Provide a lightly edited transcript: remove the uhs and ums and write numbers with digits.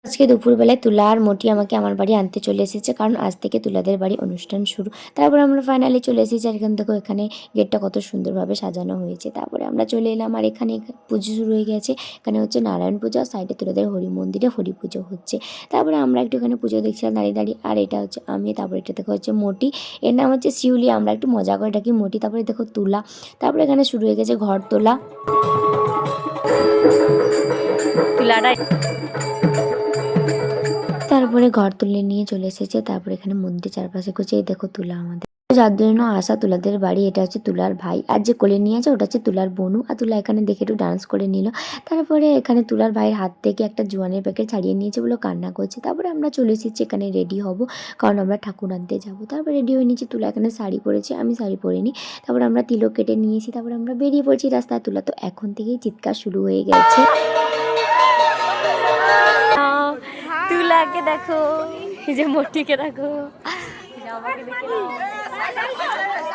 আজকে দুপুরবেলায় তুলা আর মোটি আমাকে আমার বাড়ি আনতে চলে এসেছে, কারণ আজ থেকে তুলাদের বাড়ি অনুষ্ঠান শুরু। তারপর আমরা ফাইনালি চলে এসেছি, আর এখান থেকে এখানে গেটটা কত সুন্দরভাবে সাজানো হয়েছে। তারপরে আমরা চলে এলাম, আর এখানে পুজো শুরু হয়ে গেছে। এখানে হচ্ছে নারায়ণ পূজা, সাইডে তুলাদের হরি মন্দিরে হরি পুজো হচ্ছে। তারপরে আমরা একটু এখানে পুজো দেখছিলাম দাঁড়িয়ে দাঁড়িয়ে। আর এটা হচ্ছে আমি, তারপরে এটা দেখো হচ্ছে মোটি, এর নাম হচ্ছে শিউলি, আমরা একটু মজা করে ডাকি মোটি। তারপরে দেখো তুলা, তারপরে এখানে শুরু হয়ে গেছে ঘর তোলা। তুলাটা তারপরে ঘর তুলে নিয়ে চলে এসেছে। তারপরে এখানে মন্দির চারপাশে ঘুরছে, এই দেখো তুলা আমাদের যার জন্য আসা তুলাদের বাড়ি, এটা হচ্ছে তুলার ভাই, আর যে কোলে নিয়ে আছে ওটা হচ্ছে তুলার বোনু। আর তুলা এখানে দেখে একটু ডান্স করে নিল। তারপরে এখানে তুলার ভাইয়ের হাত থেকে একটা জোয়ানের প্যাকেট ছাড়িয়ে নিয়েছে বলে কান্না করছে। তারপরে আমরা চলে এসেছি এখানে রেডি হব, কারণ আমরা ঠাকুর আনতে যাবো। তারপরে রেডি হয়ে নিয়েছি, তুলা এখানে শাড়ি পরেছে, আমি শাড়ি পরিনি। তারপরে আমরা তিলক কেটে নিয়েছি, তারপরে আমরা বেরিয়ে পড়ছি রাস্তায়। তুলা তো এখন থেকেই চিৎকার শুরু হয়ে গেছে। তুলাকে দেখো, এই যে মোটিকে দেখো, আমাকে দেখে নাও।